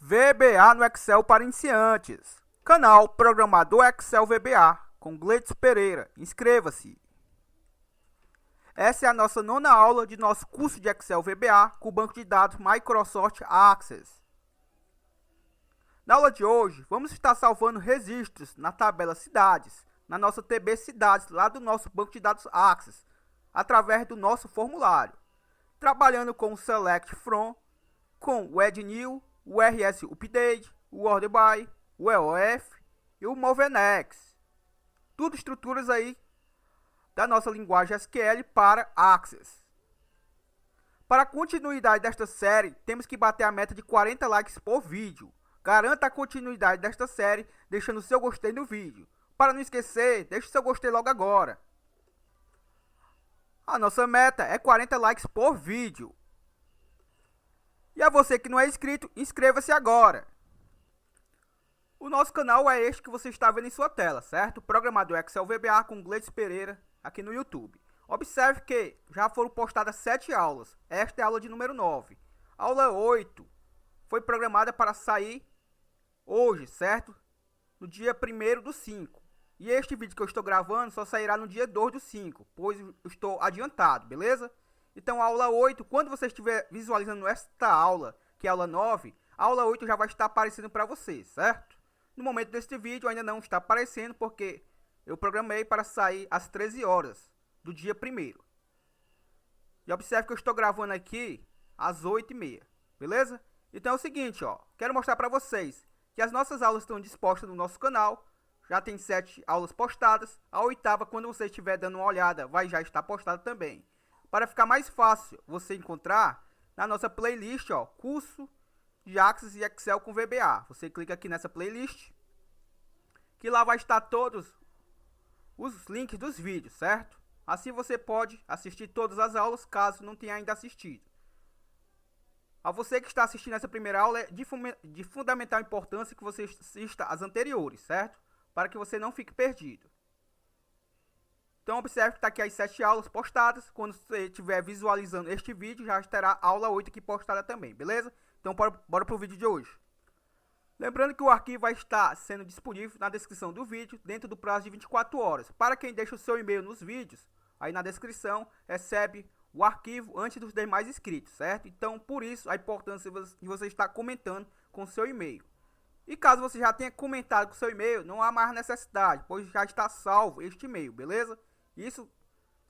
VBA no Excel para iniciantes. Canal Programador Excel VBA com Gleitson Pereira. Inscreva-se. Essa é a nossa 9ª aula de nosso curso de Excel VBA com o banco de dados Microsoft Access. Na aula de hoje, vamos estar salvando registros na tabela Cidades, na nossa TB Cidades, lá do nosso banco de dados Access, através do nosso formulário, trabalhando com o Select From, com o Add New, o RS Update, o Order By, o EOF e o Move Next. Tudo estruturas aí da nossa linguagem SQL para Access. Para a continuidade desta série, temos que bater a meta de 40 likes por vídeo. Garanta a continuidade desta série deixando seu gostei no vídeo. Para não esquecer, deixe seu gostei logo agora. A nossa meta é 40 likes por vídeo. E a você que não é inscrito, inscreva-se agora. O nosso canal é este que você está vendo em sua tela, certo? Programador Excel VBA com Gleitson Pereira aqui no YouTube. Observe que já foram postadas 7 aulas. Esta é a aula de número 9. Aula 8 foi programada para sair hoje, certo? No dia 1º/5. E este vídeo que eu estou gravando só sairá no dia 2/5, pois eu estou adiantado, beleza? Então, a aula 8, quando você estiver visualizando esta aula, que é a aula 9, a aula 8 já vai estar aparecendo para você, certo? No momento deste vídeo ainda não está aparecendo, porque eu programei para sair às 13 horas do dia 1º. E observe que eu estou gravando aqui às 8h30, beleza? Então é o seguinte, ó, quero mostrar para vocês que as nossas aulas estão dispostas no nosso canal. Já tem 7 aulas postadas. A 8ª, quando você estiver dando uma olhada, vai já estar postada também. Para ficar mais fácil você encontrar, na nossa playlist, ó, curso de Access e Excel com VBA. Você clica aqui nessa playlist, que lá vai estar todos os links dos vídeos, certo? Assim você pode assistir todas as aulas, caso não tenha ainda assistido. A você que está assistindo essa primeira aula, é de fundamental importância que você assista as anteriores, certo? Para que você não fique perdido. Então observe que está aqui as 7 aulas postadas. Quando você estiver visualizando este vídeo, já terá a aula 8 aqui postada também, beleza? Então bora para o vídeo de hoje. Lembrando que o arquivo vai estar sendo disponível na descrição do vídeo, dentro do prazo de 24 horas. Para quem deixa o seu e-mail nos vídeos, aí na descrição, recebe o arquivo antes dos demais inscritos, certo? Então por isso a importância de você estar comentando com o seu e-mail. E caso você já tenha comentado com o seu e-mail, não há mais necessidade, pois já está salvo este e-mail, beleza? Isso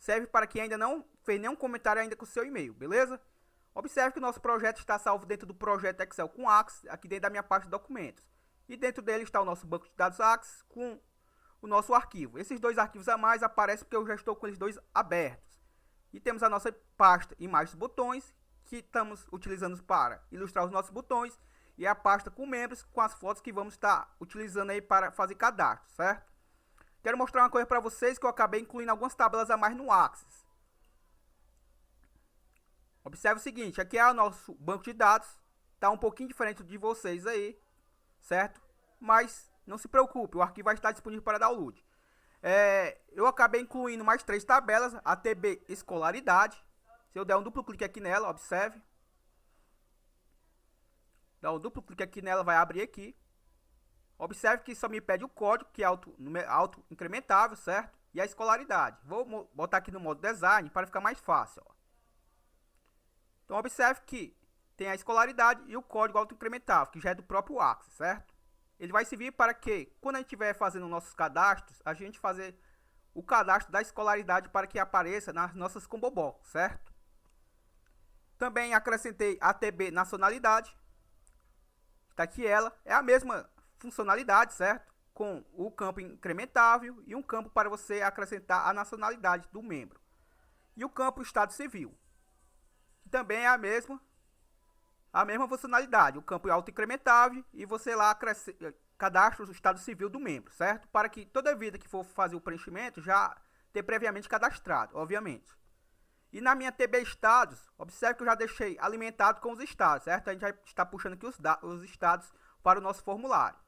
serve para quem ainda não fez nenhum comentário ainda com o seu e-mail, beleza? Observe que o nosso projeto está salvo dentro do projeto Excel com Access, aqui dentro da minha pasta de documentos. E dentro dele está o nosso banco de dados Access com o nosso arquivo. Esses 2 arquivos a mais aparecem porque eu já estou com eles 2 abertos. E temos a nossa pasta imagens e botões, que estamos utilizando para ilustrar os nossos botões. E a pasta com membros, com as fotos que vamos estar utilizando aí para fazer cadastro, certo? Quero mostrar uma coisa para vocês, que eu acabei incluindo algumas tabelas a mais no Access. Observe o seguinte, aqui é o nosso banco de dados. Está um pouquinho diferente de vocês aí, certo? Mas não se preocupe, o arquivo vai estar disponível para download. Eu acabei incluindo mais 3 tabelas, a TB Escolaridade. Se eu der um duplo clique aqui nela, observe. Dá um duplo clique aqui nela, vai abrir aqui. Observe que só me pede o código, que é auto incrementável, certo? E a escolaridade. Vou botar aqui no modo design para ficar mais fácil, ó. Então observe que tem a escolaridade e o código auto incrementável, que já é do próprio Access, certo? Ele vai servir para que, quando a gente estiver fazendo nossos cadastros, a gente fazer o cadastro da escolaridade para que apareça nas nossas combo box, certo? Também acrescentei a TB Nacionalidade. Está aqui ela, é a mesma funcionalidade, certo? Com o campo incrementável e um campo para você acrescentar a nacionalidade do membro. E o campo Estado Civil, que também é a mesma funcionalidade, o campo auto-incrementável e você lá cadastra o Estado Civil do membro, certo? Para que toda vida que for fazer o preenchimento já ter previamente cadastrado, obviamente. E na minha TB Estados, observe que eu já deixei alimentado com os estados, certo? A gente já está puxando aqui os estados para o nosso formulário.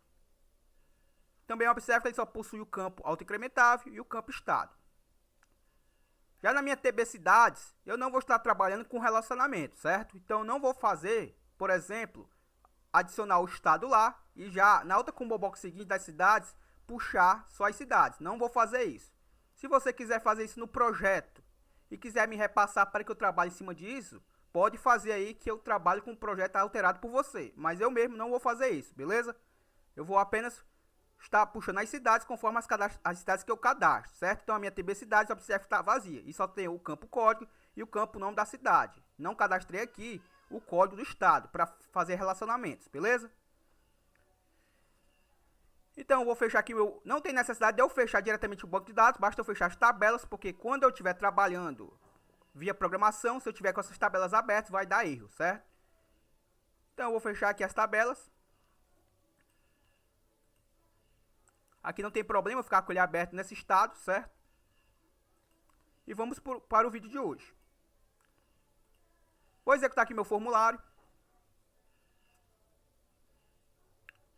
Também observe que ele só possui o campo auto-incrementável e o campo estado. Já na minha TB Cidades, eu não vou estar trabalhando com relacionamento, certo? Então eu não vou fazer, por exemplo, adicionar o estado lá e já na outra combo box seguinte das cidades puxar só as cidades. Não vou fazer isso. Se você quiser fazer isso no projeto e quiser me repassar para que eu trabalhe em cima disso, pode fazer aí que eu trabalho com o projeto alterado por você. Mas eu mesmo não vou fazer isso, beleza? Eu vou apenas estar puxando as cidades conforme as cidades que eu cadastro, certo? Então a minha TB Cidades Observe está vazia e só tem o campo código e o campo nome da cidade. Não cadastrei aqui o código do estado para fazer relacionamentos, beleza? Então eu vou fechar aqui não tem necessidade de eu fechar diretamente o banco de dados, basta eu fechar as tabelas, porque quando eu estiver trabalhando via programação, se eu tiver com essas tabelas abertas, vai dar erro, certo? Então eu vou fechar aqui as tabelas. Aqui não tem problema ficar com ele aberto nesse estado, certo? E vamos para o vídeo de hoje. Vou executar aqui meu formulário.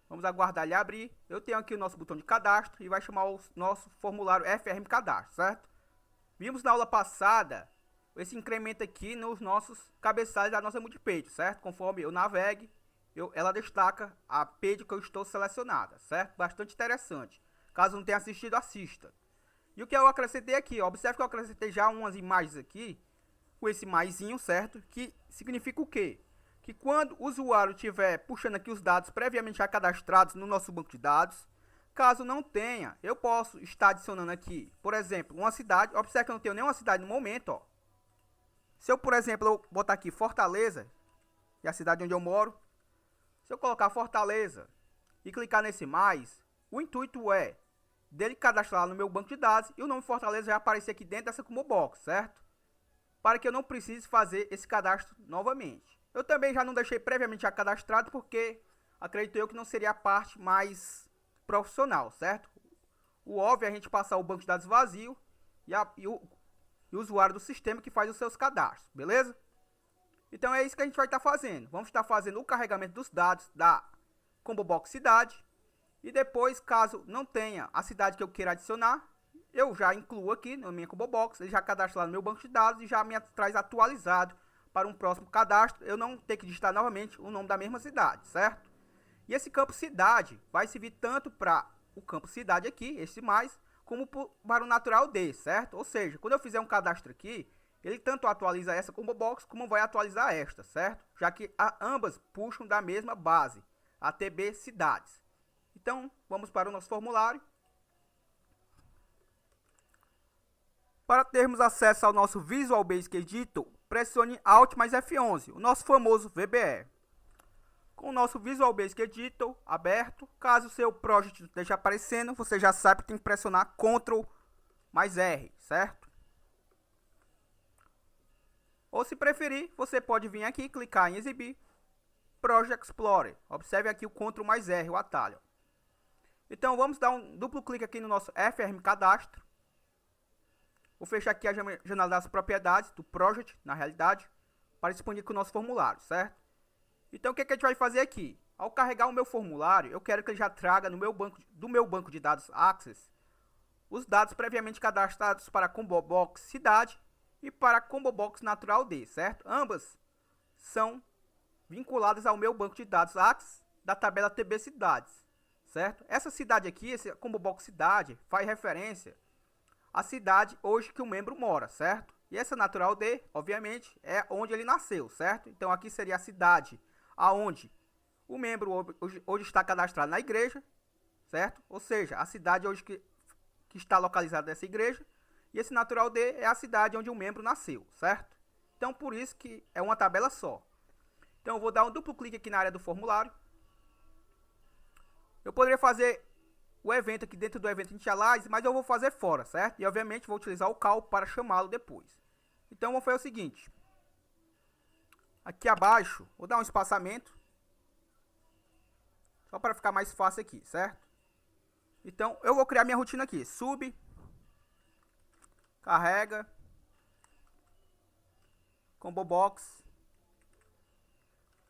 Vamos aguardar ele abrir. Eu tenho aqui o nosso botão de cadastro e vai chamar o nosso formulário FRM Cadastro, certo? Vimos na aula passada esse incremento aqui nos nossos cabeçalhos da nossa multipage, certo? Conforme eu navegue, ela destaca a page que eu estou selecionada, certo? Bastante interessante. Caso não tenha assistido, assista. E o que eu acrescentei aqui, ó, observe que eu acrescentei já umas imagens aqui, com esse maisinho, certo? Que significa o quê? Que quando o usuário estiver puxando aqui os dados previamente já cadastrados no nosso banco de dados, caso não tenha, eu posso estar adicionando aqui, por exemplo, uma cidade. Observe que eu não tenho nenhuma cidade no momento, ó. Se eu, por exemplo, eu botar aqui Fortaleza, que é a cidade onde eu moro, se eu colocar Fortaleza e clicar nesse mais, o intuito é dele cadastrar no meu banco de dados e o nome Fortaleza já aparecer aqui dentro dessa combo box, certo? Para que eu não precise fazer esse cadastro novamente. Eu também já não deixei previamente já cadastrado porque acredito eu que não seria a parte mais profissional, certo? O óbvio é a gente passar o banco de dados vazio e o usuário do sistema que faz os seus cadastros, beleza? Então é isso que a gente vai estar fazendo. Vamos estar fazendo o carregamento dos dados da combo box cidade. E depois, caso não tenha a cidade que eu queira adicionar, eu já incluo aqui na minha combo box, ele já cadastra lá no meu banco de dados e já me traz atualizado para um próximo cadastro. Eu não ter que digitar novamente o nome da mesma cidade, certo? E esse campo cidade vai servir tanto para o campo cidade aqui, esse mais, como para o natural D, certo? Ou seja, quando eu fizer um cadastro aqui, ele tanto atualiza essa combo box como vai atualizar esta, certo? Já que ambas puxam da mesma base, a TB cidades. Então, vamos para o nosso formulário. Para termos acesso ao nosso Visual Basic Editor, pressione Alt mais F11, o nosso famoso VBE. Com o nosso Visual Basic Editor aberto, caso o seu project esteja aparecendo, você já sabe que tem que pressionar Ctrl mais R, certo? Ou se preferir, você pode vir aqui e clicar em exibir Project Explorer. Observe aqui o Ctrl mais R, o atalho. Então vamos dar um duplo clique aqui no nosso FRM Cadastro. Vou fechar aqui a janela das propriedades do Project, na realidade, para expandir aqui o nosso formulário, certo? Então o que a gente vai fazer aqui? Ao carregar o meu formulário, eu quero que ele já traga no meu banco de dados Access os dados previamente cadastrados para a combo box cidade e para a combo box natural D, certo? Ambas são vinculadas ao meu banco de dados Access da tabela TB cidades, certo? Essa cidade aqui, esse combo box cidade, faz referência à cidade hoje que o membro mora, certo? E essa natural D, obviamente, é onde ele nasceu, certo? Então aqui seria a cidade aonde o membro hoje está cadastrado na igreja, certo? Ou seja, a cidade hoje que está localizada nessa igreja. E esse natural D é a cidade onde o membro nasceu, certo? Então por isso que é uma tabela só. Então eu vou dar um duplo clique aqui na área do formulário. Eu poderia fazer o evento aqui dentro do evento Initialize, mas eu vou fazer fora, certo? E obviamente vou utilizar o call para chamá-lo depois. Então vou fazer o seguinte. Aqui abaixo, vou dar um espaçamento. Só para ficar mais fácil aqui, certo? Então eu vou criar minha rotina aqui. Sub, carrega, combo box,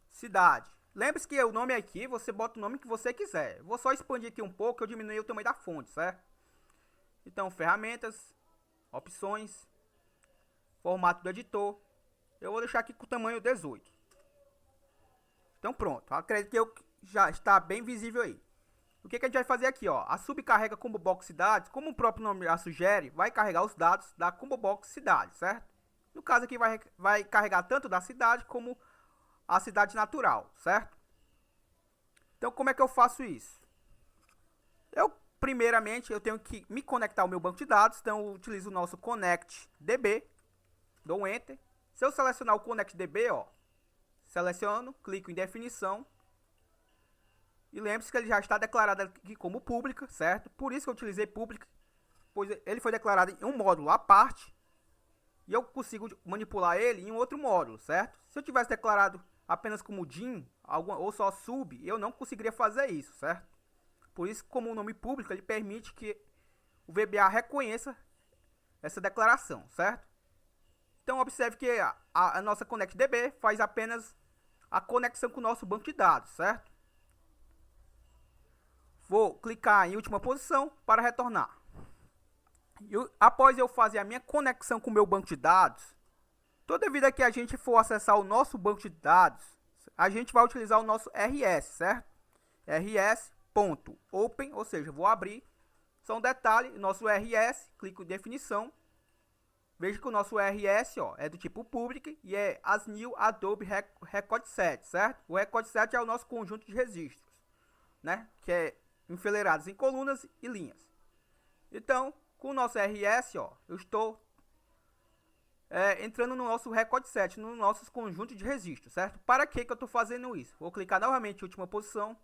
cidade. Lembre-se que o nome aqui, você bota o nome que você quiser. Vou só expandir aqui um pouco, eu diminui o tamanho da fonte, certo? Então, ferramentas, opções, formato do editor. Eu vou deixar aqui com o tamanho 18. Então pronto, acredito que já está bem visível aí. O que a gente vai fazer aqui, ó? A subcarrega combo box cidades, como o próprio nome já sugere, vai carregar os dados da combo box cidade, certo? No caso aqui vai carregar tanto da cidade como a cidade natural, certo? Então como é que eu faço isso? Primeiramente eu tenho que me conectar ao meu banco de dados, então eu utilizo o nosso ConnectDB, dou um Enter. Se eu selecionar o ConnectDB, ó, seleciono, clico em definição. E lembre-se que ele já está declarado aqui como pública, certo? Por isso que eu utilizei pública, pois ele foi declarado em um módulo à parte. E eu consigo manipular ele em um outro módulo, certo? Se eu tivesse declarado apenas como DIN ou só sub, eu não conseguiria fazer isso, certo? Por isso, como o nome público, ele permite que o VBA reconheça essa declaração, certo? Então, observe que a nossa ConnectDB faz apenas a conexão com o nosso banco de dados, certo? Vou clicar em última posição para retornar. Após eu fazer a minha conexão com o meu banco de dados, toda vida que a gente for acessar o nosso banco de dados, a gente vai utilizar o nosso RS, certo? rs.open, ou seja, vou abrir. Só um detalhe, nosso RS, clico em definição. Veja que o nosso RS, ó, é do tipo public e é as new Adobe Record Set, certo? O Record Set é o nosso conjunto de registros, né? Que é enfileirados em colunas e linhas. Então, com o nosso RS, ó, eu estou entrando no nosso Record Set, no nosso conjunto de registros, certo? Para que eu estou fazendo isso? Vou clicar novamente em última posição.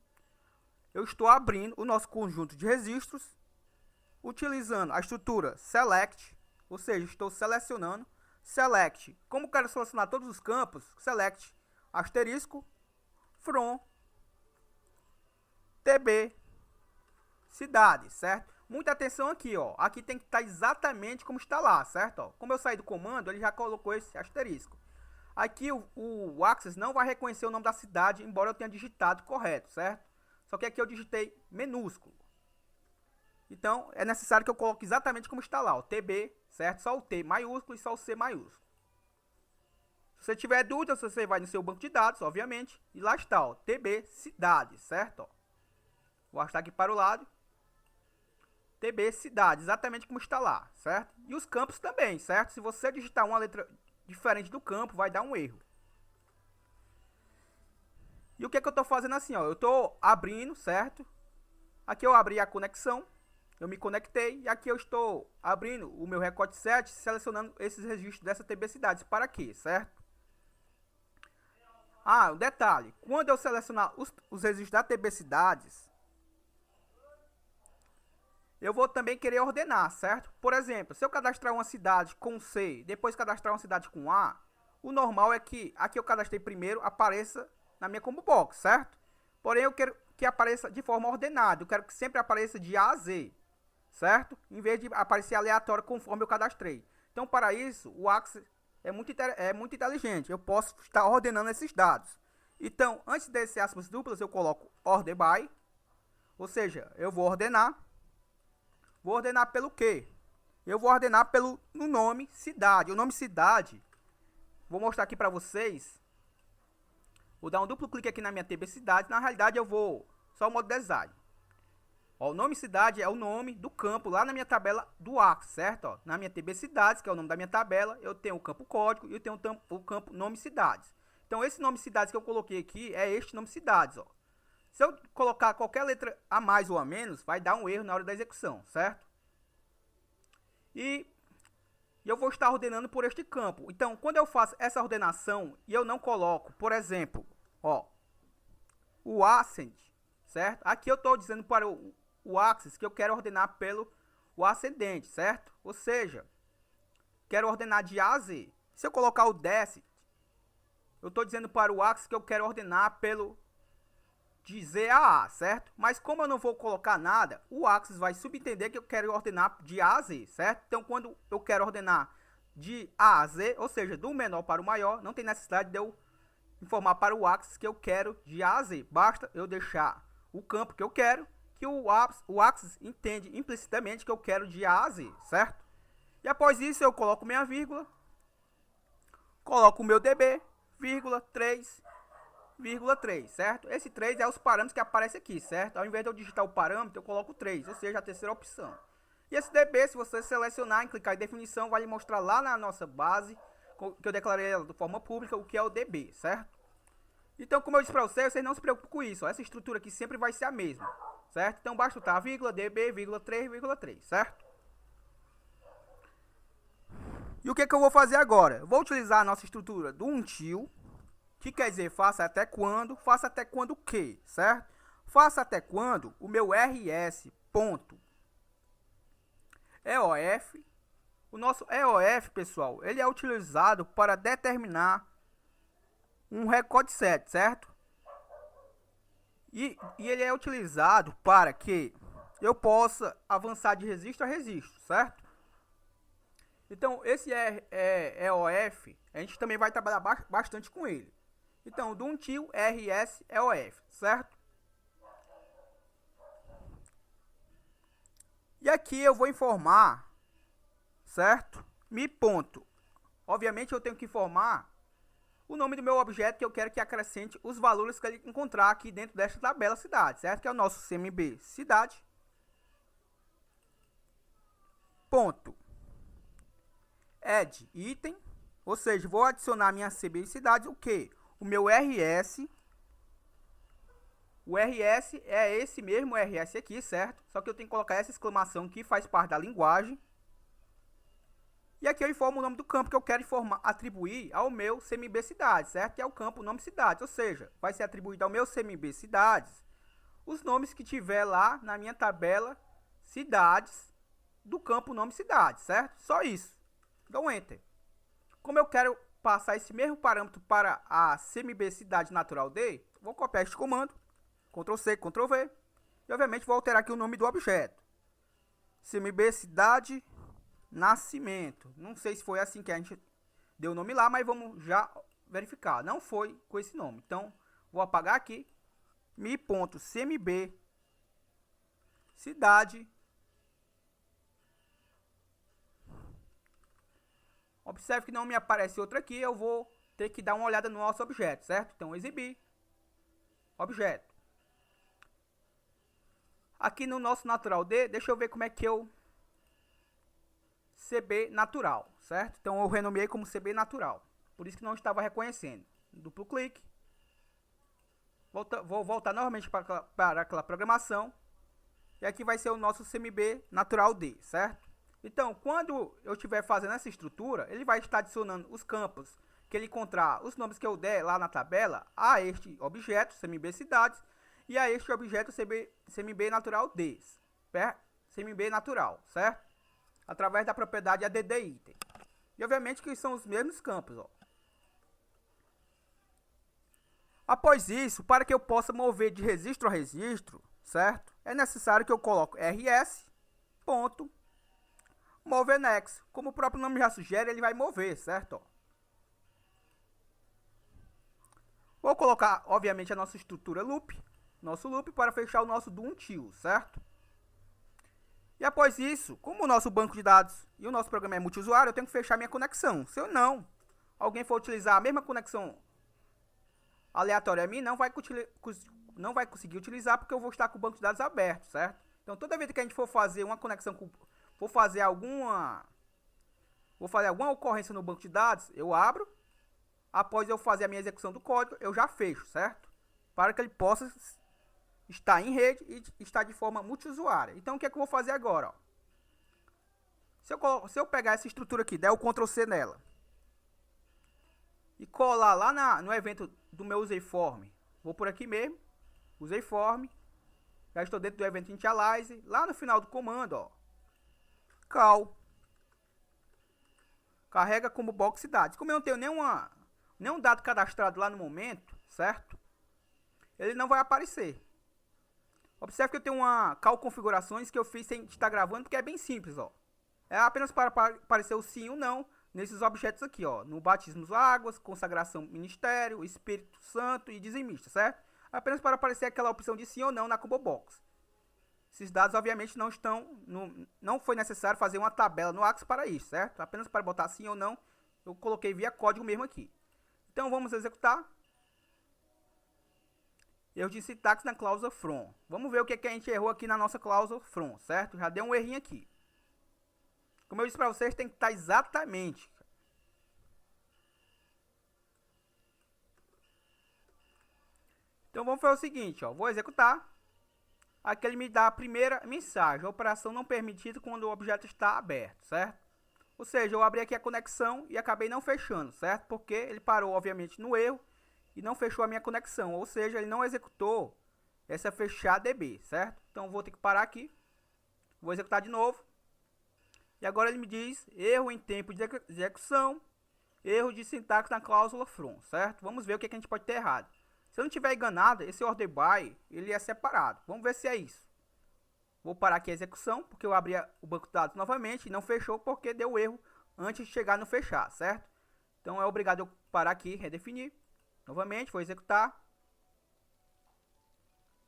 Eu estou abrindo o nosso conjunto de registros, utilizando a estrutura select, ou seja, estou selecionando, select, como quero selecionar todos os campos, select, asterisco, from, tb, cidade, certo? Muita atenção aqui, ó, aqui tem que estar exatamente como está lá, certo? Ó, como eu saí do comando, ele já colocou esse asterisco. Aqui o Access não vai reconhecer o nome da cidade, embora eu tenha digitado correto, certo? Só que aqui eu digitei minúsculo. Então, é necessário que eu coloque exatamente como está lá, o TB, certo? Só o T maiúsculo e só o C maiúsculo. Se você tiver dúvida, você vai no seu banco de dados, obviamente, e lá está, ó, TB cidade, certo? Ó. Vou arrastar aqui para o lado. TB cidade, exatamente como está lá, certo? E os campos também, certo? Se você digitar uma letra diferente do campo, vai dar um erro. E o que eu estou fazendo assim, ó? Eu estou abrindo, certo? Aqui eu abri a conexão, eu me conectei e aqui eu estou abrindo o meu Record Set, selecionando esses registros dessa TB Cidades. Para quê, certo? Ah, um detalhe, quando eu selecionar os registros da TB Cidades, eu vou também querer ordenar, certo? Por exemplo, se eu cadastrar uma cidade com C, depois cadastrar uma cidade com A, o normal é que aqui eu cadastrei primeiro, apareça na minha combo box, certo? Porém, eu quero que apareça de forma ordenada. Eu quero que sempre apareça de A a Z, certo? Em vez de aparecer aleatório conforme eu cadastrei. Então, para isso, o Access é muito inteligente. Eu posso estar ordenando esses dados. Então, antes desse aspas duplas, eu coloco order by. Ou seja, eu vou ordenar. Vou ordenar pelo quê? Eu vou ordenar pelo no nome cidade. O nome cidade, vou mostrar aqui para vocês. Vou dar um duplo clique aqui na minha TB Cidade. Na realidade, eu vou só o modo design. Ó, o nome cidade é o nome do campo lá na minha tabela do Access, certo? Ó, na minha TB Cidades, que é o nome da minha tabela, eu tenho o campo código e eu tenho o campo nome cidades. Então, esse nome cidades que eu coloquei aqui é este nome cidades, ó. Se eu colocar qualquer letra a mais ou a menos, vai dar um erro na hora da execução, certo? E eu vou estar ordenando por este campo. Então, quando eu faço essa ordenação e eu não coloco, por exemplo, ó, o Ascend, certo? Aqui eu estou dizendo para o Access que eu quero ordenar pelo o ascendente, certo? Ou seja, quero ordenar de A a Z. Se eu colocar o Descent, eu estou dizendo para o Access que eu quero ordenar pelo de Z a A, certo? Mas como eu não vou colocar nada, o Access vai subentender que eu quero ordenar de A a Z, certo? Então, quando eu quero ordenar de A a Z, ou seja, do menor para o maior, não tem necessidade de eu informar para o Access que eu quero de A a Z. Basta eu deixar o campo que eu quero, que o Access entende implicitamente que eu quero de A a Z, certo? E após isso eu coloco minha vírgula, coloco o meu DB, vírgula, 3, vírgula 3, certo? Esse 3 é os parâmetros que aparecem aqui, certo? Ao invés de eu digitar o parâmetro, eu coloco 3, ou seja, a terceira opção. E esse DB, se você selecionar e clicar em definição, vai lhe mostrar lá na nossa base, que eu declarei ela de forma pública, o que é o DB, certo? Então, como eu disse para vocês não se preocupe com isso, ó, essa estrutura aqui sempre vai ser a mesma, certo? Então, basta botar vírgula, DB, vírgula 3, vírgula 3, certo? E o que eu vou fazer agora? Eu vou utilizar a nossa estrutura do until, que quer dizer faça até quando o quê, certo? Faça até quando o meu rs.eof, o nosso EOF, pessoal, ele é utilizado para determinar um record set, certo? E ele é utilizado para que eu possa avançar de registro a registro, certo? Então, esse EOF, a gente também vai trabalhar bastante com ele. Então, do until rs EOF, certo? E aqui eu vou informar, certo? Me ponto. Obviamente, eu tenho que informar o nome do meu objeto que eu quero que acrescente os valores que ele encontrar aqui dentro desta tabela cidade, certo? Que é o nosso CMB cidade. Ponto. Add item, ou seja, vou adicionar minha CMB cidade, o que? O meu RS. O RS é esse mesmo RS aqui, certo? Só que eu tenho que colocar essa exclamação que faz parte da linguagem. E aqui eu informo o nome do campo que eu quero atribuir ao meu CMB cidade, certo? Que é o campo nome cidade, ou seja, vai ser atribuído ao meu CMB cidades os nomes que tiver lá na minha tabela cidades do campo nome cidade, certo? Só isso. Dou Enter. Como eu quero passar esse mesmo parâmetro para a CMB cidade natural D, vou copiar este comando, Ctrl C, Ctrl V, e obviamente vou alterar aqui o nome do objeto. CMB cidade nascimento. Não sei se foi assim que a gente deu o nome lá, mas vamos já verificar. Não foi com esse nome. Então, vou apagar aqui. mi.cmb cidade. Observe que não me aparece outro aqui. Eu vou ter que dar uma olhada no nosso objeto, certo? Então, exibir. Objeto. Aqui no nosso natural D, deixa eu ver como é que eu CB natural, certo? Então eu renomeei como CB natural, por isso que não estava reconhecendo. Duplo clique, vou voltar novamente para aquela programação, e aqui vai ser o nosso CMB natural D, certo? Então, quando eu estiver fazendo essa estrutura, ele vai estar adicionando os campos que ele encontrar, os nomes que eu der lá na tabela, a este objeto, CMB cidades, e a este objeto CMB natural D, CMB natural, certo? Através da propriedade add item. E obviamente que são os mesmos campos, ó. Após isso, para que eu possa mover de registro a registro, certo? É necessário que eu coloque rs.moveNext. Como o próprio nome já sugere, ele vai mover, certo? Ó. Vou colocar, obviamente, a nossa estrutura loop, nosso loop, para fechar o nosso do until, certo? E após isso, como o nosso banco de dados e o nosso programa é multiusuário, eu tenho que fechar minha conexão. Se eu não, alguém for utilizar a mesma conexão aleatória a mim, não vai conseguir utilizar, porque eu vou estar com o banco de dados aberto, certo? Então, toda vez que a gente for fazer uma conexão, for fazer alguma ocorrência no banco de dados, eu abro. Após eu fazer a minha execução do código, eu já fecho, certo? Para que ele possa está em rede e está de forma multiusuária. Então, o que é que eu vou fazer agora? Ó? Se eu pegar essa estrutura aqui, der o Ctrl C nela, e colar lá no evento do meu useiform, vou por aqui mesmo, useiform, já estou dentro do evento initialize, lá no final do comando, ó, call, carrega como box cidades. Como eu não tenho nenhum dado cadastrado lá no momento, certo? Ele não vai aparecer. Observe que eu tenho uma call configurações que eu fiz sem estar gravando, porque é bem simples, ó. É apenas para aparecer o sim ou não nesses objetos aqui, ó. No batismo águas, consagração ministério, Espírito Santo e dizimista, certo? Apenas para aparecer aquela opção de sim ou não na combo box. Esses dados, obviamente, não foi necessário fazer uma tabela no Axis para isso, certo? Apenas para botar sim ou não, eu coloquei via código mesmo aqui. Então, vamos executar. erro de sintaxe na cláusula from. Vamos ver o que a gente errou aqui na nossa cláusula from, certo? Já deu um errinho aqui. Como eu disse para vocês, tem que estar exatamente. Então vamos fazer o seguinte, ó, vou executar. Aqui ele me dá a primeira mensagem: a operação não permitida quando o objeto está aberto, certo? Ou seja, eu abri aqui a conexão e acabei não fechando, certo? Porque ele parou, obviamente, no erro e não fechou a minha conexão. Ou seja, ele não executou essa fechar DB, certo? Então vou ter que parar aqui. Vou executar de novo. E agora ele me diz erro em tempo de execução, erro de sintaxe na cláusula from, certo? Vamos ver o que a gente pode ter errado. Se eu não tiver enganado, esse order by, ele é separado. Vamos ver se é isso. Vou parar aqui a execução, porque eu abri o banco de dados novamente e não fechou porque deu erro antes de chegar no fechar, certo? Então é obrigado eu parar aqui, redefinir. Novamente, vou executar.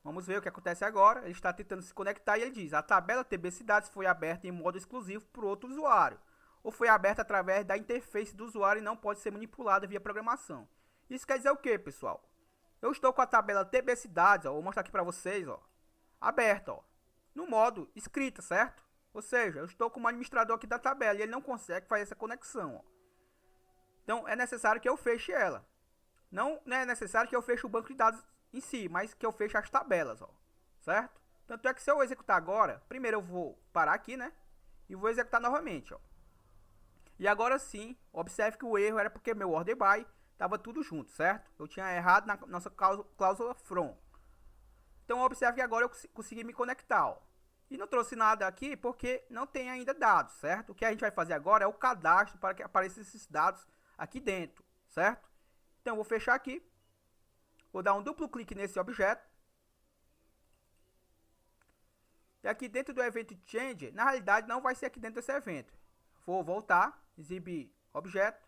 Vamos ver o que acontece agora. Ele está tentando se conectar e ele diz: a tabela TB Cidades foi aberta em modo exclusivo por outro usuário, ou foi aberta através da interface do usuário e não pode ser manipulada via programação. Isso quer dizer o que, pessoal? Eu estou com a tabela TB Cidades, ó, vou mostrar aqui para vocês, ó, aberta, ó, no modo escrita, certo? Ou seja, eu estou como administrador aqui da tabela e ele não consegue fazer essa conexão, ó. Então é necessário que eu feche ela. Não é necessário que eu feche o banco de dados em si, mas que eu feche as tabelas, ó, certo? Tanto é que se eu executar agora, primeiro eu vou parar aqui, né? E vou executar novamente, ó. E agora sim, observe que o erro era porque meu order by estava tudo junto, certo? Eu tinha errado na nossa cláusula from. Então observe que agora eu consegui me conectar, ó. E não trouxe nada aqui porque não tem ainda dados, certo? O que a gente vai fazer agora é o cadastro para que apareçam esses dados aqui dentro, certo? Então eu vou fechar aqui. Vou dar um duplo clique nesse objeto. E aqui dentro do evento change, na realidade não vai ser aqui dentro desse evento. Vou voltar, exibir objeto.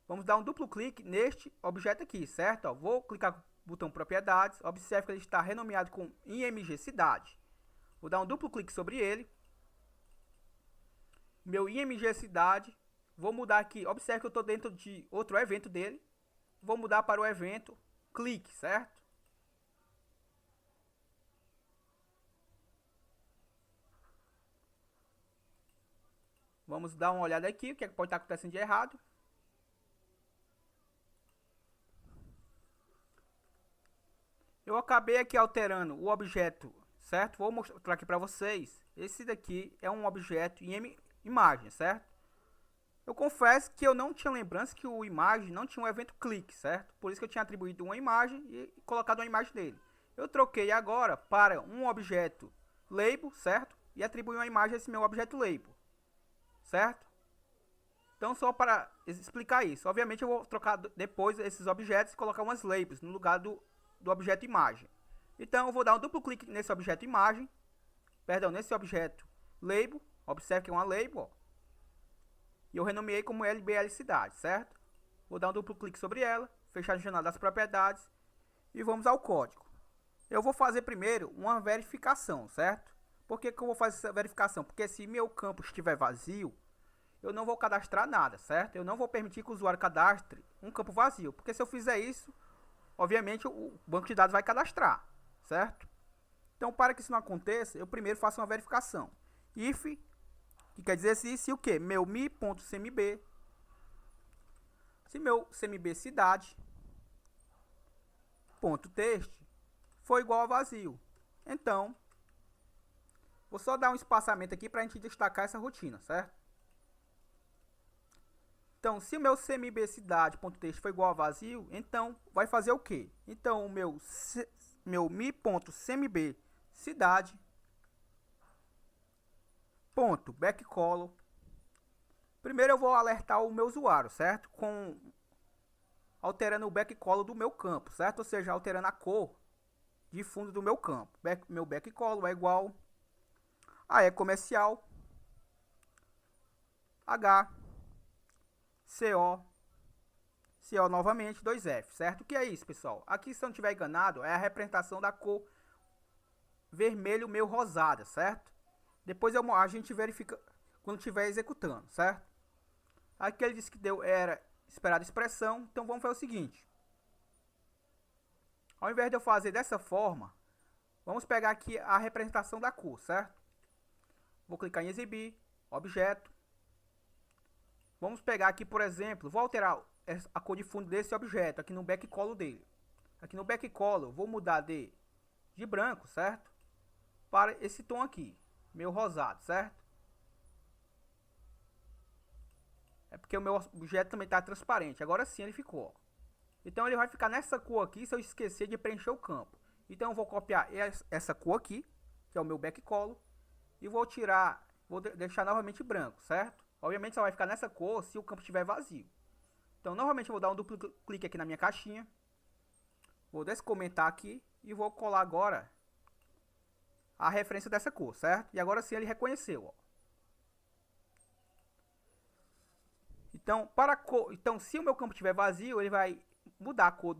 Vamos dar um duplo clique neste objeto aqui, certo? Ó, vou clicar no botão propriedades. Observe que ele está renomeado com img cidade. Vou dar um duplo clique sobre ele. Meu img cidade. Vou mudar aqui. Observe que eu estou dentro de outro evento dele. Vou mudar para o evento clique, certo? Vamos dar uma olhada aqui, o que pode estar acontecendo de errado. Eu acabei aqui alterando o objeto, certo? Vou mostrar aqui para vocês. Esse daqui é um objeto em imagem, certo? Eu confesso que eu não tinha lembrança que o imagem não tinha um evento clique, certo? Por isso que eu tinha atribuído uma imagem e colocado uma imagem dele. Eu troquei agora para um objeto label, certo? E atribuí uma imagem a esse meu objeto label, certo? Então só para explicar isso. Obviamente eu vou trocar depois esses objetos e colocar umas labels no lugar do objeto imagem. Então eu vou dar um duplo clique nesse objeto imagem, nesse objeto label. Observe que é uma label, ó. E eu renomeei como LBL Cidade, certo? Vou dar um duplo clique sobre ela, fechar a janela das propriedades e vamos ao código. Eu vou fazer primeiro uma verificação, certo? Por que eu vou fazer essa verificação? Porque se meu campo estiver vazio, eu não vou cadastrar nada, certo? Eu não vou permitir que o usuário cadastre um campo vazio, porque se eu fizer isso, obviamente o banco de dados vai cadastrar, certo? Então, para que isso não aconteça, eu primeiro faço uma verificação. If, que quer dizer se o que? Meu mi.cmb, se meu cmb cidade ponto texto for igual a vazio. Então, vou só dar um espaçamento aqui para a gente destacar essa rotina, certo? Então, se o meu cmb cidade.texto for igual a vazio, então vai fazer o quê? Então, o meu mi.cmb cidade ponto backcolor. Primeiro eu vou alertar o meu usuário, certo? Alterando o backcolor do meu campo, certo? Ou seja, alterando a cor de fundo do meu campo. Meu backcolor é igual a comercial H CO novamente 2F, certo? O que é isso, pessoal? Aqui, se eu não estiver enganado, é a representação da cor vermelho meio rosada, certo? Depois a gente verifica quando estiver executando, certo? Aqui ele disse que era esperada expressão, então vamos fazer o seguinte. Ao invés de eu fazer dessa forma, vamos pegar aqui a representação da cor, certo? Vou clicar em exibir, objeto. Vamos pegar aqui, por exemplo, vou alterar a cor de fundo desse objeto aqui no backcolor dele. Aqui no backcolor, vou mudar de branco, certo? Para esse tom aqui, meio rosado, certo? É porque o meu objeto também está transparente. Agora sim ele ficou. Então ele vai ficar nessa cor aqui se eu esquecer de preencher o campo. Então eu vou copiar essa cor aqui, que é o meu backcolor, e vou tirar, vou deixar novamente branco, certo? Obviamente só vai ficar nessa cor se o campo estiver vazio. Então novamente eu vou dar um duplo clique aqui na minha caixinha. Vou descomentar aqui e vou colar agora a referência dessa cor, certo? E agora sim ele reconheceu, ó. Então, se o meu campo estiver vazio, ele vai mudar a cor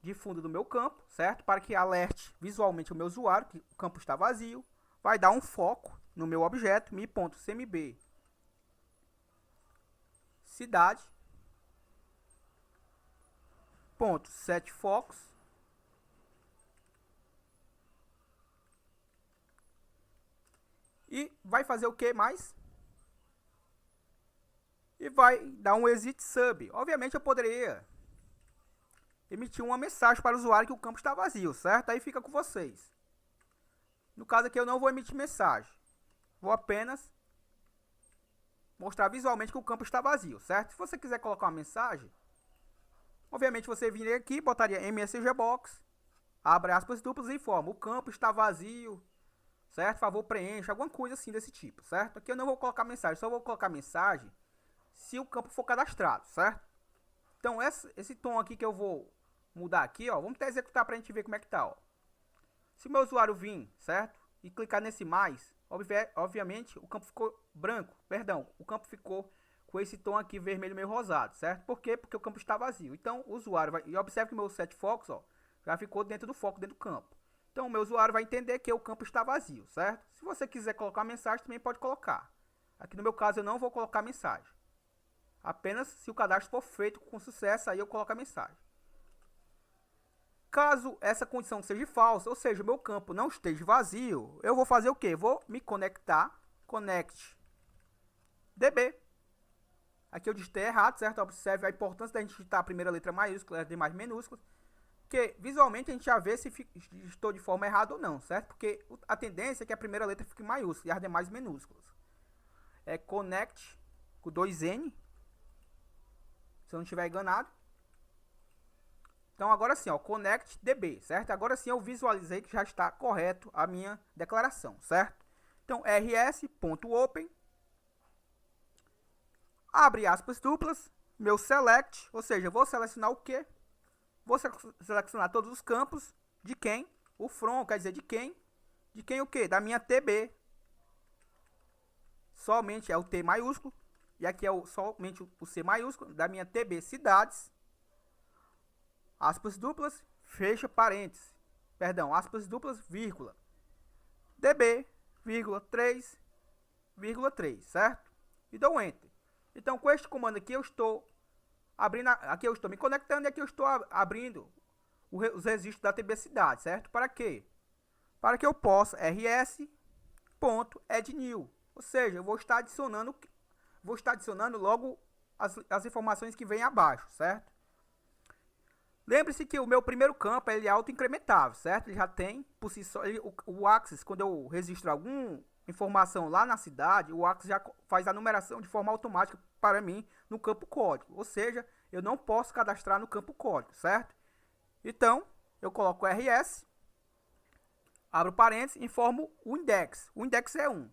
de fundo do meu campo, certo? Para que alerte visualmente o meu usuário que o campo está vazio. Vai dar um foco no meu objeto, mi.cmb cidade, ponto set focus, e vai fazer o que mais? E vai dar um exit sub. Obviamente eu poderia emitir uma mensagem para o usuário que o campo está vazio, certo? Aí fica com vocês. No caso aqui eu não vou emitir mensagem. Vou apenas mostrar visualmente que o campo está vazio, certo? Se você quiser colocar uma mensagem, obviamente você viria aqui, botaria msgbox, abre aspas duplas e informa: o campo está vazio, certo? Por favor, preencha, alguma coisa assim desse tipo, certo? Aqui eu não vou colocar mensagem, só vou colocar mensagem se o campo for cadastrado, certo? Então esse tom aqui que eu vou mudar aqui, ó, vamos até executar para a gente ver como é que tá, ó. Se o meu usuário vir, certo? E clicar nesse mais, obviamente o campo ficou branco, perdão, o campo ficou com esse tom aqui vermelho meio rosado, certo? Por quê? Porque o campo está vazio. Então o usuário vai, e observe que o meu set focus, ó, já ficou dentro do foco, dentro do campo. Então o meu usuário vai entender que o campo está vazio, certo? Se você quiser colocar mensagem, também pode colocar. Aqui no meu caso eu não vou colocar mensagem. Apenas se o cadastro for feito com sucesso, aí eu coloco a mensagem. Caso essa condição seja falsa, ou seja, o meu campo não esteja vazio, eu vou fazer o quê? Vou me conectar, connect db. Aqui eu digitei errado, certo? Observe a importância da gente digitar a primeira letra maiúscula e as demais minúsculas, porque visualmente a gente já vê se digitou de forma errada ou não, certo? Porque a tendência é que a primeira letra fique maiúscula e as demais minúsculas. É connect com 2N, se eu não estiver enganado. Então agora sim, ó, connect db, certo? Agora sim eu visualizei que já está correto a minha declaração, certo? Então rs.open, abre aspas duplas, meu select, ou seja, vou selecionar o quê? Vou selecionar todos os campos de quem? O from, quer dizer de quem? De quem o quê? Da minha TB. Somente é o T maiúsculo. E aqui é somente o C maiúsculo da minha TB cidades. Aspas duplas, fecha parênteses. Perdão, aspas duplas, vírgula. DB, vírgula, 3, vírgula 3, certo? E dou Enter. Então, com este comando aqui, eu estou abrindo, aqui eu estou me conectando e aqui eu estou abrindo os registros da TB cidade, certo? Para quê? Para que eu possa rs.addNew. Ou seja, eu vou estar adicionando logo as informações que vêm abaixo, certo? Lembre-se que o meu primeiro campo ele é auto-incrementável, certo? Ele já tem, por si só, o Axis, quando eu registro alguma informação lá na cidade, o Axis já faz a numeração de forma automática para mim no campo código. Ou seja, eu não posso cadastrar no campo código, certo? Então, eu coloco RS, abro parênteses, informo o index. O index é 1.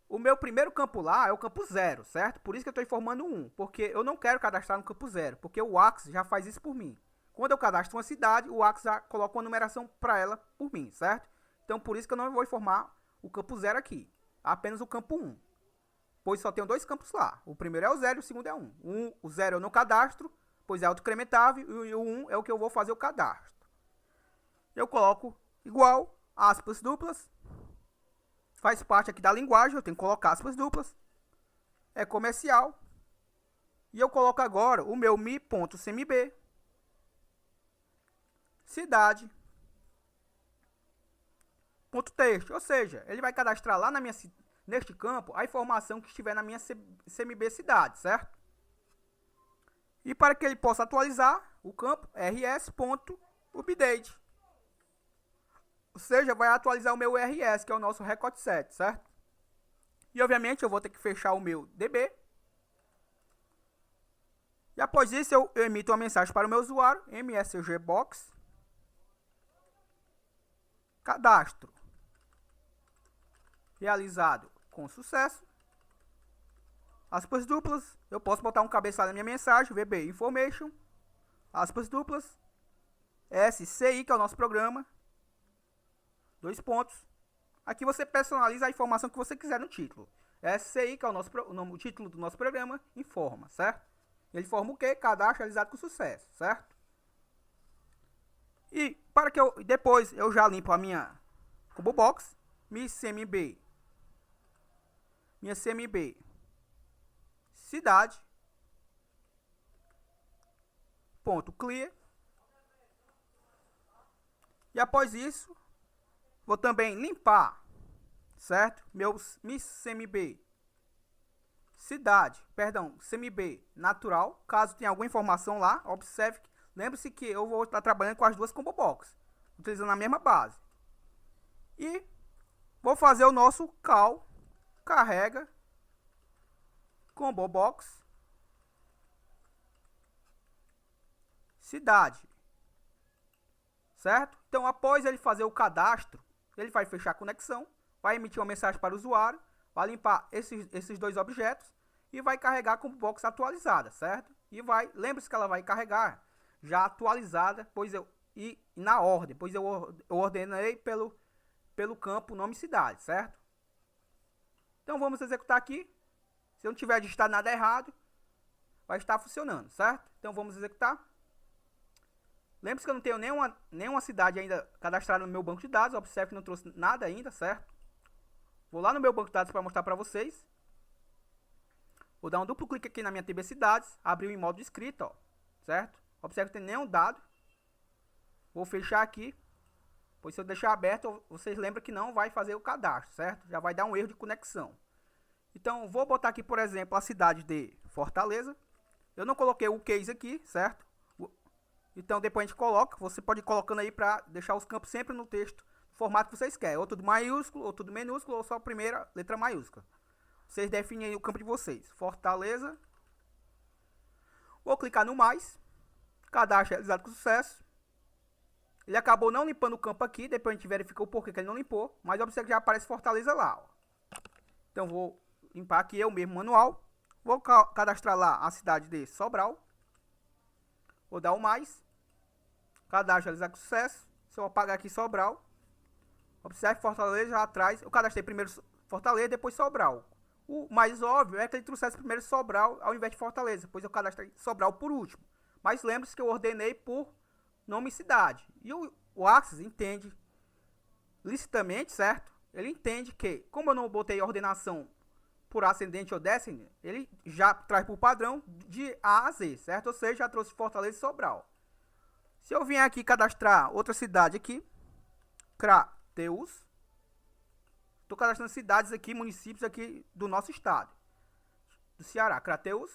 O meu primeiro campo lá é o campo 0, certo? Por isso que eu estou informando 1, porque eu não quero cadastrar no campo 0, porque o Axis já faz isso por mim. Quando eu cadastro uma cidade, o Axis já coloca uma numeração para ela por mim, certo? Então, por isso que eu não vou informar o campo 0 aqui, apenas o campo 1. Pois só tenho dois campos lá. O primeiro é o 0 e o segundo é 1. O 0 eu não cadastro, pois é auto-incrementável, e o 1 é o que eu vou fazer o cadastro. Eu coloco igual, aspas duplas, faz parte aqui da linguagem, eu tenho que colocar aspas duplas, é comercial, e eu coloco agora o meu mi.cmb cidade, ponto texto, ou seja, ele vai cadastrar lá neste campo a informação que estiver na minha CMB cidade, certo? E para que ele possa atualizar o campo rs.update, ou seja, vai atualizar o meu RS, que é o nosso record set, certo? E obviamente eu vou ter que fechar o meu DB. E após isso eu emito uma mensagem para o meu usuário, msgbox, cadastro realizado com sucesso. Aspas duplas, eu posso botar um cabeçalho na minha mensagem, VB Information, aspas duplas, SCI, que é o nosso programa, 2 pontos. Aqui você personaliza a informação que você quiser no título. SCI, que é o título do nosso programa, informa, certo? Ele informa o quê? Cadastro realizado com sucesso, certo? E para que depois eu já limpo a minha combo box, minha CMB cidade, ponto clear. E após isso, vou também limpar, certo? Mi CMB cidade, perdão, CMB natural. Caso tenha alguma informação lá, observe. Lembre-se que eu vou estar trabalhando com as duas combo box, utilizando a mesma base. E vou fazer o nosso call carrega combo box cidade, certo? Então, após ele fazer o cadastro, ele vai fechar a conexão, vai emitir uma mensagem para o usuário, vai limpar esses dois objetos e vai carregar a combo box atualizada, certo? E lembre-se que ela vai carregar já atualizada, e na ordem, pois eu ordenei pelo campo nome cidade, certo? Então vamos executar aqui. Se eu não tiver digitado nada errado, vai estar funcionando, certo? Então vamos executar. Lembre-se que eu não tenho nenhuma cidade ainda cadastrada no meu banco de dados. Observe que não trouxe nada ainda, certo? Vou lá no meu banco de dados para mostrar para vocês. Vou dar um duplo clique aqui na minha TB Cidades, abrir em modo escrito, ó, certo? Observe que não tem nenhum dado. Vou fechar aqui, pois se eu deixar aberto, vocês lembram que não vai fazer o cadastro, certo? Já vai dar um erro de conexão. Então, vou botar aqui, por exemplo, a cidade de Fortaleza. Eu não coloquei o case aqui, certo? Então, depois a gente coloca. Você pode ir colocando aí para deixar os campos sempre no texto, no formato que vocês querem. Ou tudo maiúsculo, ou tudo minúsculo, ou só a primeira letra maiúscula. Vocês definem aí o campo de vocês. Fortaleza. Vou clicar no mais. Cadastro realizado com sucesso. Ele acabou não limpando o campo aqui. Depois a gente verifica o porquê que ele não limpou. Mas observe que já aparece Fortaleza lá, ó. Então, vou limpar aqui eu mesmo manual. Vou cadastrar lá a cidade de Sobral. Vou dar o mais. Cadastro realizado com sucesso. Se eu apagar aqui Sobral. Observe Fortaleza já atrás. Eu cadastrei primeiro Fortaleza, depois Sobral. O mais óbvio é que ele trouxesse primeiro Sobral ao invés de Fortaleza, pois eu cadastrei Sobral por último. Mas lembre-se que eu ordenei por nome e cidade. E o Axis entende licitamente, certo? Ele entende que, como eu não botei a ordenação por ascendente ou descendente, ele já traz por padrão de A a Z, certo? Ou seja, já trouxe Fortaleza e Sobral. Se eu vier aqui cadastrar outra cidade aqui, Crateús, estou cadastrando cidades aqui, municípios aqui do nosso estado, do Ceará, Crateús.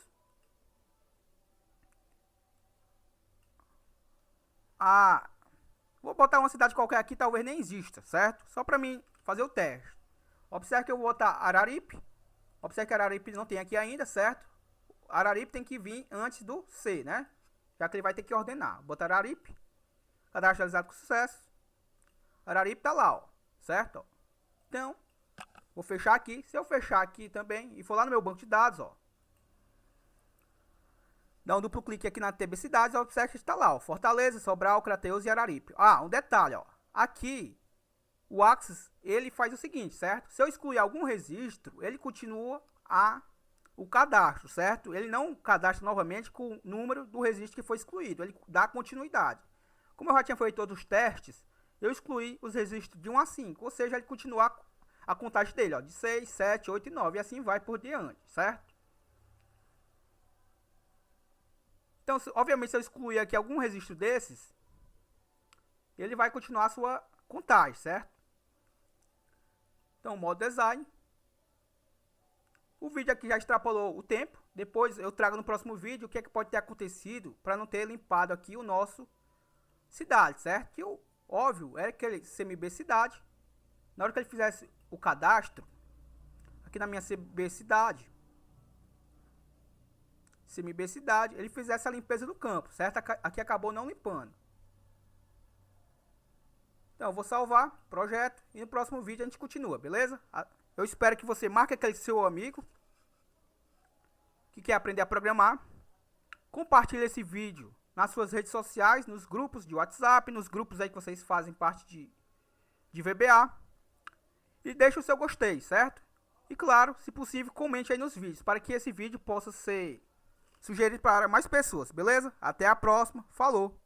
Vou botar uma cidade qualquer aqui, talvez nem exista, certo? Só para mim fazer o teste. Observe que eu vou botar Araripe. Observe que Araripe não tem aqui ainda, certo? Araripe tem que vir antes do C, né? Já que ele vai ter que ordenar. Vou botar Araripe. Cadastro realizado com sucesso. Araripe tá lá, ó, certo? Então, vou fechar aqui. Se eu fechar aqui também e for lá no meu banco de dados, ó, dá um duplo clique aqui na TB Cidades, observe que está lá, ó, Fortaleza, Sobral, Crateús e Araripe. Um detalhe, ó, aqui o Axis, ele faz o seguinte, certo? Se eu excluir algum registro, ele continua o cadastro, certo? Ele não cadastra novamente com o número do registro que foi excluído, ele dá continuidade. Como eu já tinha feito todos os testes, eu excluí os registros de 1 a 5, ou seja, ele continua a contagem dele, ó, de 6, 7, 8 e 9, e assim vai por diante, certo? Então, obviamente, se eu excluir aqui algum registro desses, ele vai continuar a sua contagem, certo? Então, modo design. O vídeo aqui já extrapolou o tempo. Depois eu trago no próximo vídeo o que é que pode ter acontecido para não ter limpado aqui o nosso cidade, certo? Que o óbvio era que ele CMB cidade. Na hora que ele fizesse o cadastro, aqui na minha CMB cidade, ele fizesse a limpeza do campo, certo? Aqui acabou não limpando. Então eu vou salvar projeto e no próximo vídeo a gente continua, beleza? Eu espero que você marque aquele seu amigo que quer aprender a programar. Compartilhe esse vídeo nas suas redes sociais, nos grupos de WhatsApp, nos grupos aí que vocês fazem parte de VBA. E deixe o seu gostei, certo? E claro, se possível, comente aí nos vídeos, para que esse vídeo possa ser sugerido para mais pessoas, beleza? Até a próxima, falou!